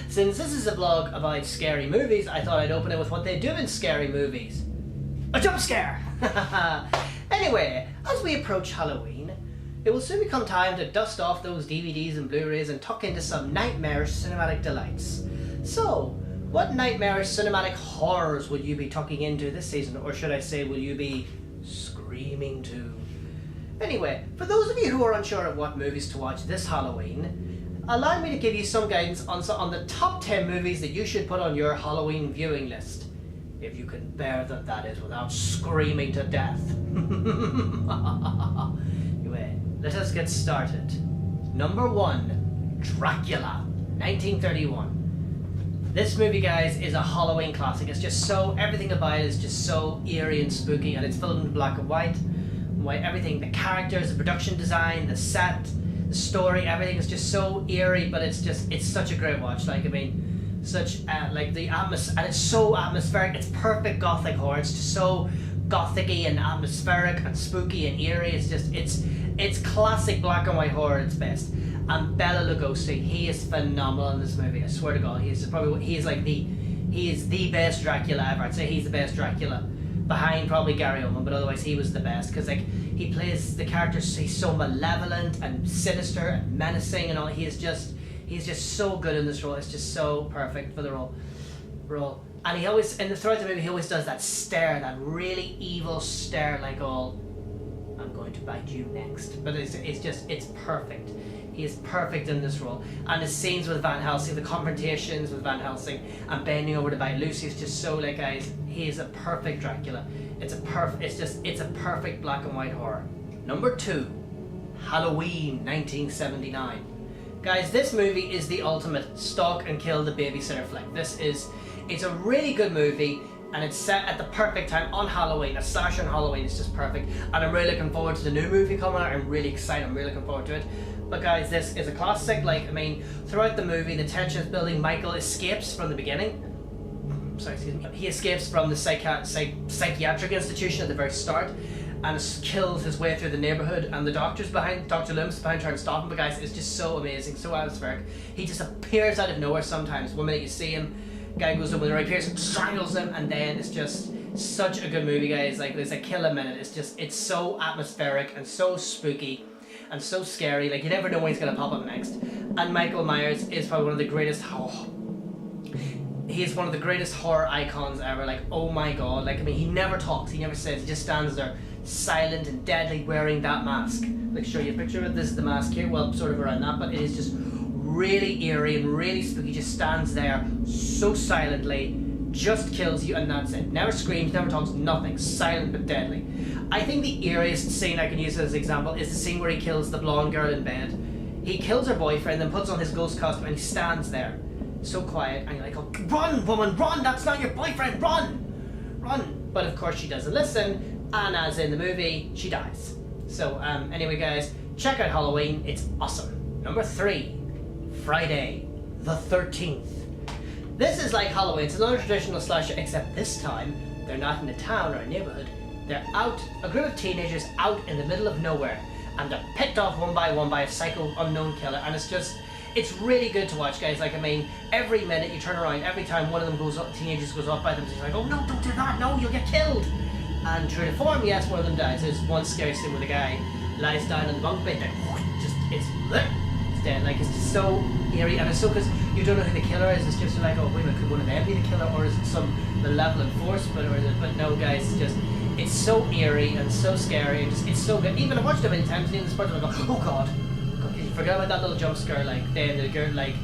Since this is a vlog about scary movies, I thought I'd open it with what they do in scary movies. A jump scare! Anyway, as we approach Halloween, it will soon become time to dust off those DVDs and Blu-rays and tuck into some nightmarish cinematic delights. So, what nightmarish cinematic horrors will you be tucking into this season, or should I say, will you be screaming to? Anyway, for those of you who are unsure of what movies to watch this Halloween, allow me to give you some guidance on the top 10 movies that you should put on your Halloween viewing list. If you can bear that is without screaming to death. Anyway, let us get started. Number 1, Dracula, 1931. This movie, guys, is a Halloween classic. It's just so, everything about it is just so eerie and spooky, and it's filmed in black and white. Everything, the characters, the production design, the set, the story, everything is just so eerie, but it's such a great watch. Like, I mean, such, like, the atmosphere, and it's so atmospheric. It's perfect gothic horror. It's just so gothic-y and atmospheric and spooky and eerie. It's just, it's classic black and white horror at its best. And Bela Lugosi, he is phenomenal in this movie. I swear to God, he is the best Dracula ever. I'd say he's the best Dracula, behind probably Gary Oldman, but otherwise he was the best, because like he plays the characters. He's so malevolent and sinister and menacing and all. He's just so good in this role. It's just so perfect for the role. And he always, throughout the movie, he always does that stare, that really evil stare, like, all, I'm going to bite you next. But it's perfect. He is perfect in this role. And his scenes with Van Helsing, the confrontations with Van Helsing and bending over to bite Lucy is just so, like, guys, he is a perfect Dracula. It's a perfect black and white horror. Number 2, Halloween, 1979. Guys, this movie is the ultimate stalk and kill the babysitter flick. It's a really good movie, and it's set at the perfect time on Halloween. A slasher on Halloween is just perfect, and I'm really looking forward to the new movie coming out. I'm really excited. I'm really looking forward to it. But guys, this is a classic. Like, I mean, throughout the movie, the tension is building. Michael escapes from the beginning. Sorry, excuse me. He escapes from the psychiatric institution at the very start, and kills his way through the neighborhood. And the doctor's behind, Dr. Loomis behind, trying to stop him. But guys, it's just so amazing, so atmospheric. He just appears out of nowhere sometimes. One minute you see him, guy goes over the right here, strangles him, and then it's just such a good movie, guys. Like, there's a kill a minute. It's so atmospheric and so spooky and so scary. Like, you never know when he's gonna pop up next. And Michael Myers is probably one of the greatest. He's one of the greatest horror icons ever. Like, oh my God. Like, I mean, he never talks. He never says. He just stands there, silent and deadly, wearing that mask. Like, show you a picture of it. This is the mask here. Well, sort of around that, but it is just really eerie and really spooky. Just stands there so silently, just kills you, and that's it. Never screams, never talks, nothing. Silent but deadly. I think the eeriest scene I can use as an example is the scene where he kills the blonde girl in bed. He kills her boyfriend, then puts on his ghost costume, and he stands there, so quiet, and you're like, oh, run, woman, run! That's not your boyfriend, run! Run! But of course she doesn't listen, and as in the movie, she dies. So anyway, guys, check out Halloween. It's awesome. Number 3, Friday the 13th. This is like Halloween. It's another traditional slasher, except this time they're not in a town or a neighborhood. They're out, a group of teenagers out in the middle of nowhere, and they're picked off one by one by a psycho unknown killer. And it's really good to watch, guys. Like, I mean, every minute you turn around, every time one of them goes up, teenagers goes off by them, he's like, oh no, don't do that, no, you'll get killed. And true to form, yes, one of them dies. There's one scary scene where the guy lies down on the bunk bed, and it's dead. Like, it's just so eerie, and it's so, because you don't know who the killer is. It's just like, oh wait a minute, could one of them be the killer, or is it some malevolent force? But no, guys, it's so eerie and so scary, and it's so good. Even I watched it many times, and in this part I go, oh God, you forget about that little jump scare. Like, then the girl, like,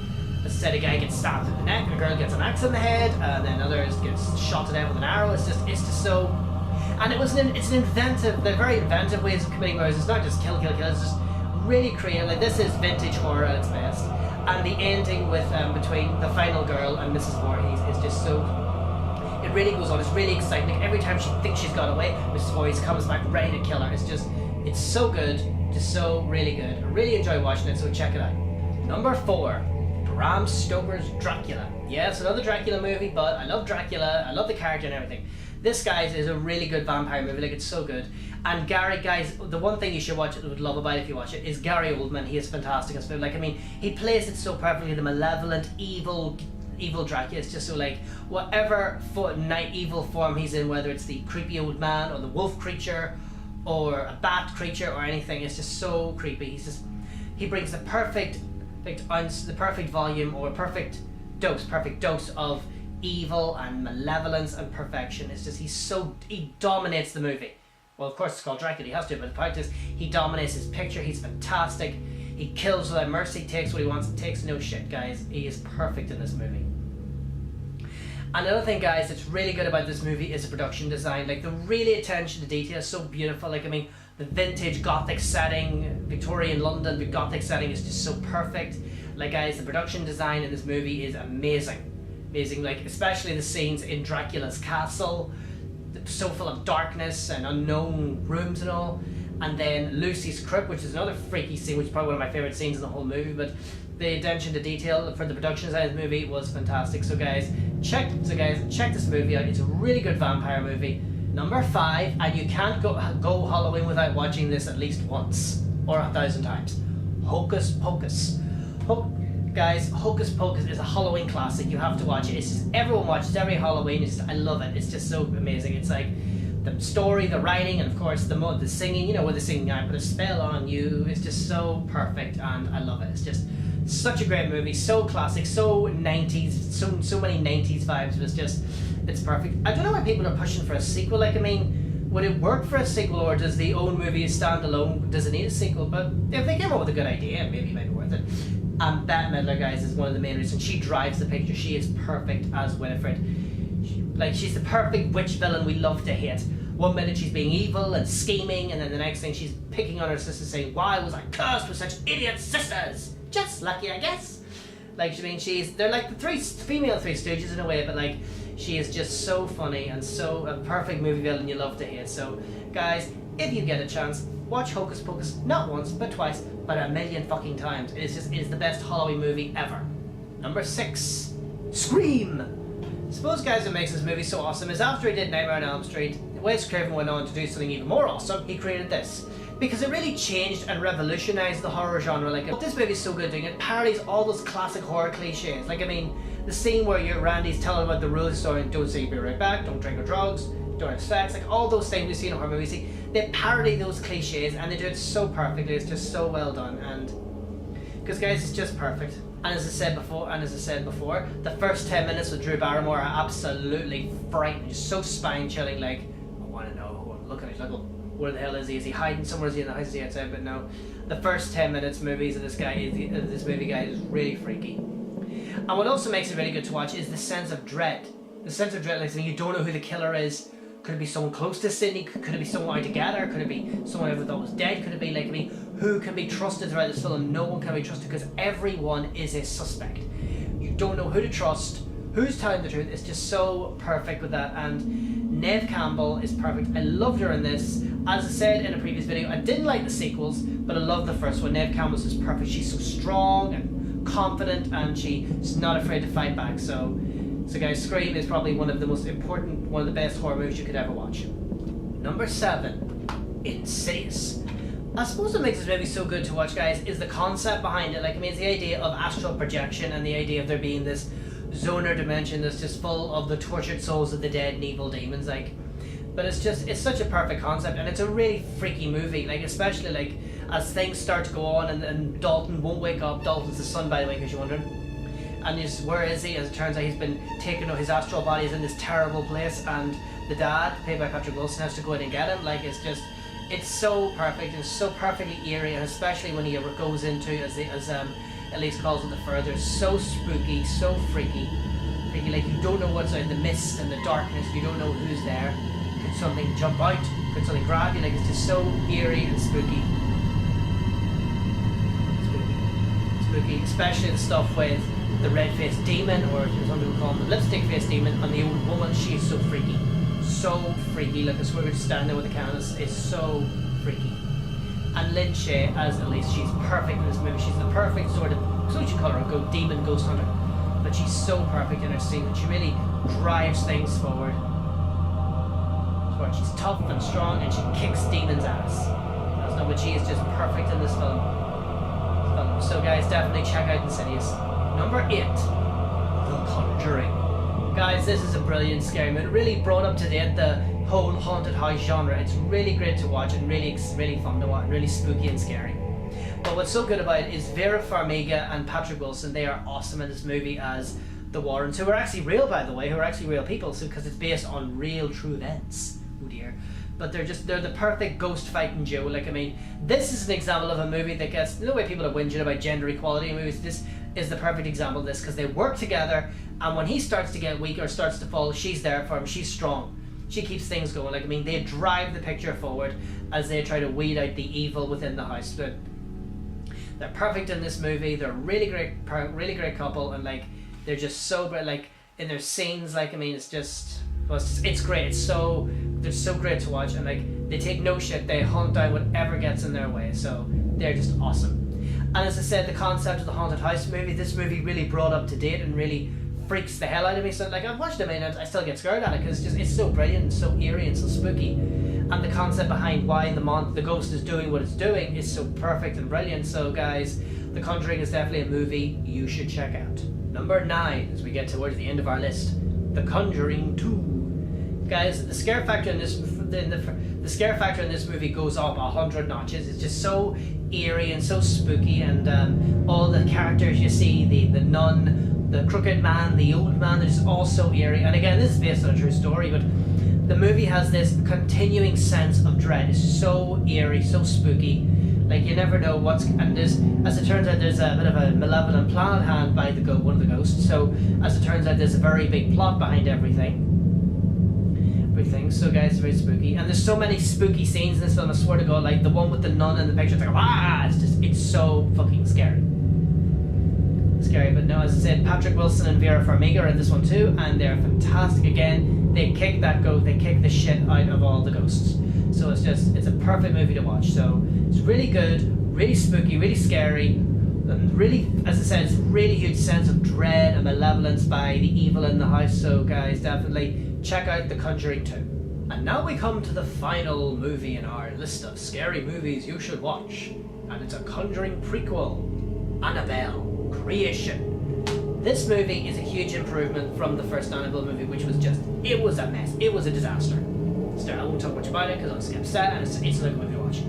as I said, a guy gets stabbed in the neck, a girl gets an axe in the head, and then others gets shot to death with an arrow. It's just so, and they're very inventive ways of committing murders. It's not just kill, it's just really creative. Like, this is vintage horror at its best. And the ending with between the final girl and Mrs. Voorhees is just so, it really goes on. It's really exciting. Like, every time she thinks she's got away, Mrs. Voorhees comes back ready to kill her. It's so good, just so really good. I really enjoy watching it, so check it out. Number 4, Bram Stoker's Dracula. Yeah, it's another Dracula movie, but I love Dracula. I love the character and everything. This, guys, is a really good vampire movie. Like, it's so good. And Gary, guys, the one thing you should watch, would love about it if you watch it, is Gary Oldman. He is fantastic as film. Like, I mean, he plays it so perfectly. The malevolent, evil Dracula. It's just so like whatever evil form he's in, whether it's the creepy old man or the wolf creature or a bat creature or anything, it's just so creepy. He brings the perfect ounce, the perfect volume, or perfect dose of evil and malevolence and perfection. It's just he dominates the movie. Well, of course it's called Dracula, he has to, but the fact is he dominates his picture. He's fantastic. He kills without mercy, takes what he wants, takes no shit, guys. He is perfect in this movie. Another thing, guys, that's really good about this movie is the production design. Like, the really attention to detail is so beautiful. Like, I mean, the vintage Gothic setting, Victorian London, the Gothic setting is just so perfect. Like, guys, the production design in this movie is amazing. Amazing, like, especially the scenes in Dracula's castle, so full of darkness and unknown rooms and all. And then Lucy's crypt, which is another freaky scene, which is probably one of my favourite scenes in the whole movie, but the attention to detail for the production design of the movie was fantastic. So guys, check this movie out. It's a really good vampire movie. Number 5, and you can't go Halloween without watching this at least once or 1,000 times. Hocus Pocus. Guys, Hocus Pocus is a Halloween classic. You have to watch it. It's just, everyone watches every Halloween. I love it. It's just so amazing. It's like the story, the writing, and of course the singing. You know, with the singing, I put a spell on you. It's just so perfect, and I love it. It's just such a great movie, so classic, so 90s, so many 90s vibes. It's perfect. I don't know why people are pushing for a sequel. Like, I mean, would it work for a sequel, or does the own movie stand alone? Does it need a sequel? But if they came up with a good idea, maybe it might be worth it. And Bette Midler, guys, is one of the main reasons. She drives the picture. She is perfect as Winifred. She's the perfect witch villain we love to hate. One minute she's being evil and scheming, and then the next thing she's picking on her sister, saying, "Why was I cursed with such idiot sisters? Just lucky, I guess." Like, I mean, they're like the female Three Stooges in a way, but like, she is just so funny and so a perfect movie villain you love to hate. So, guys, if you get a chance, watch Hocus Pocus, not once, but twice, but a million fucking times. It is the best Halloween movie ever. Number 6, Scream. I suppose, guys, what makes this movie so awesome is after he did Nightmare on Elm Street, Wes Craven went on to do something even more awesome. He created this. Because it really changed and revolutionized the horror genre. Like, this movie's so good doing it. Parodies all those classic horror cliches. Like, I mean, the scene where Randy's telling about the rules, so don't say you'll be right back, don't drink or drugs, don't have sex, like all those things we see in horror movies. They parody those cliches and they do it so perfectly. It's just so well done. And because, guys, it's just perfect. And as I said before, the first 10 minutes with Drew Barrymore are absolutely frightening, just so spine chilling. Like, I want to know who I'm looking at. Like, where the hell is he? Is he hiding somewhere? Is he in the house? Is he outside? But no, the first 10 minutes movies of this movie, guys, is really freaky. And what also makes it really good to watch is the sense of dread. The sense of dread, like, you don't know who the killer is. Could it be someone close to Sydney? Could it be someone out together? Could it be someone ever thought was dead? Could it be, like, I mean, who can be trusted throughout this film? No one can be trusted because everyone is a suspect. You don't know who to trust, who's telling the truth. It's just so perfect with that. And Neve Campbell is perfect. I loved her in this. As I said in a previous video, I didn't like the sequels, but I love the first one. Neve Campbell's is perfect. She's so strong and confident, and she's not afraid to fight back. So guys, Scream is probably one of the best horror movies you could ever watch. Number 7, Insidious. I suppose what makes this movie so good to watch, guys, is the concept behind it. Like, I mean, it's the idea of astral projection and the idea of there being this zoner dimension that's just full of the tortured souls of the dead and evil demons. Like, but it's such a perfect concept, and it's a really freaky movie. Like, especially like as things start to go on, and Dalton won't wake up. Dalton's the son, by the way, because you're wondering. And where is he? As it turns out, he's been taken. His astral body is in this terrible place, and the dad, played by Patrick Wilson, has to go in and get him. Like, it's so perfect and so perfectly eerie, and especially when he goes into, as Elise calls it, the further, so spooky, so freaky. Like, you don't know what's out, the mist and the darkness. You don't know who's there. Could something jump out? Could something grab you? Like, it's just so eerie and spooky. Spooky, especially the stuff with the red-faced demon, or some people call him the lipstick-faced demon, and the old woman. She is so freaky. So freaky. Like, I swear to stand there with the candles. It's so freaky. And Lynn Shay as Elise, she's perfect in this movie. She's the perfect sort of, so what you call her, demon ghost hunter. But she's so perfect in her scene, and she really drives things forward. where she's tough and strong and she kicks demons' ass. But she is just perfect in this film. So guys, definitely check out Insidious. Number 8, The Conjuring. Guys, this is a brilliant scary movie. It really brought up to date the whole haunted house genre. It's really great to watch and really fun to watch, really spooky and scary. But what's so good about it is Vera Farmiga and Patrick Wilson. They are awesome in this movie as the Warrens, who are actually real, by the way, who are actually real people, so because it's based on real true events. Oh dear. But they're the perfect ghost fighting duo. Like, I mean, this is an example of a movie that gets, the way people are whinging about gender equality in movies, this is the perfect example of this, because they work together, and when he starts to get weak or starts to fall, she's there for him, she's strong. She keeps things going. Like, I mean, they drive the picture forward as they try to weed out the evil within the house. They're perfect in this movie. They're really great couple, and like, they're just so great, like, in their scenes. Like, I mean, it's great. They're so great to watch, and like, they take no shit. They hunt down whatever gets in their way. So they're just awesome. And as I said, the concept of the haunted house movie, this movie really brought up to date and really freaks the hell out of me. So like, I've watched it and I still get scared at it because it's so brilliant and so eerie and so spooky. And the concept behind why the ghost is doing what it's doing is so perfect and brilliant. So guys, The Conjuring is definitely a movie you should check out. Number 9, as we get towards the end of our list, The Conjuring 2. Guys, the scare factor in this movie goes up 100 notches. It's just so eerie and so spooky, and all the characters you see, the nun, the crooked man, the old man, they're just all so eerie. And again, this is based on a true story, but the movie has this continuing sense of dread. It's so eerie, so spooky. Like, you never know as it turns out, there's a bit of a malevolent plan at hand by one of the ghosts. So as it turns out, there's a very big plot behind everything. So guys, it's very spooky, and there's so many spooky scenes in this film. I swear to God, like the one with the nun in the picture, it's like, it's so fucking scary. But no, as I said, Patrick Wilson and Vera Farmiga are in this one too, and they're fantastic. Again, they kick the shit out of all the ghosts. So it's a perfect movie to watch. So it's really good, really spooky, really scary, and really, as I said, it's a really huge sense of dread and malevolence by the evil in the house. So guys, definitely check out The Conjuring 2. And now we come to the final movie in our list of scary movies you should watch. And it's a Conjuring prequel, Annabelle Creation. This movie is a huge improvement from the first Annabelle movie, which was it was a mess. It was a disaster. So I won't talk much about it because I'll just get upset, and it's not going to watch.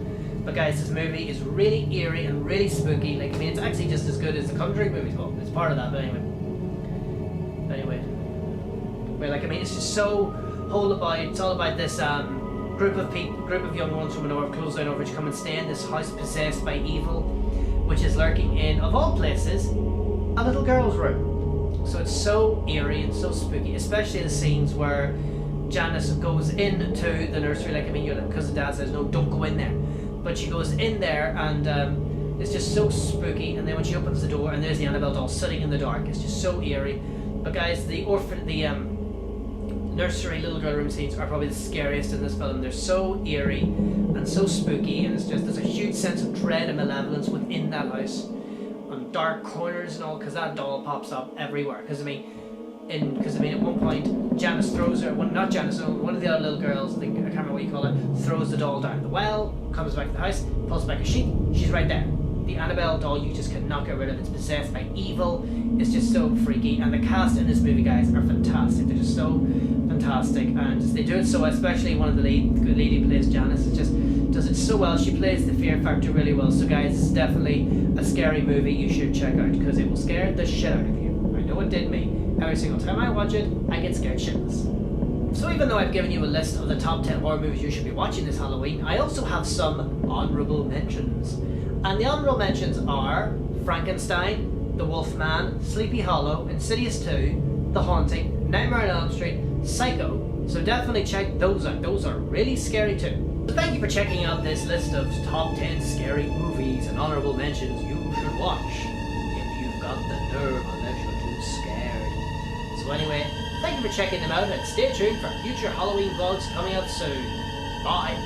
But guys, this movie is really eerie and really spooky. Like, I mean, it's actually just as good as the Conjuring movies. Well, it's part of that, but anyway. Where, like, I mean, it's just so it's all about this group of young ones from a closed down orphanage come and stay in this house possessed by evil, which is lurking in, of all places, a little girl's room. So it's so eerie and so spooky, especially the scenes where Janice goes into the nursery. Like, I mean, because the dad says no, don't go in there, but she goes in there, and it's just so spooky. And then when she opens the door, and there's the Annabelle doll sitting in the dark, it's just so eerie. But guys, the nursery little girl room scenes are probably the scariest in this film. They're so eerie and so spooky, and there's a huge sense of dread and malevolence within that house, on dark corners and all, because that doll pops up everywhere. Because I mean, at one point, Janice throws her, one of the other little girls, I can't remember what you call it, throws the doll down the well, comes back to the house, pulls back a sheet, she's right there. The Annabelle doll, you just cannot get rid of. It's possessed by evil. It's just so freaky, and the cast in this movie, guys, are fantastic. They're just so fantastic, and they do it so well. Especially one of the lady who plays Janice, does it so well. She plays the fear factor really well. So guys, it's definitely a scary movie you should check out, because it will scare the shit out of you. I know it did me. Every single time I watch it, I get scared shitless. So even though I've given you a list of the top 10 horror movies you should be watching this Halloween, I also have some honourable mentions. And the honourable mentions are Frankenstein, The Wolfman, Sleepy Hollow, Insidious 2, The Haunting, Nightmare on Elm Street, Psycho. So definitely check those out. Those are really scary too. So thank you for checking out this list of top 10 scary movies and honourable mentions you should watch if you've got the nerve unless you're too scared. So anyway, thank you for checking them out, and stay tuned for future Halloween vlogs coming out soon. Bye.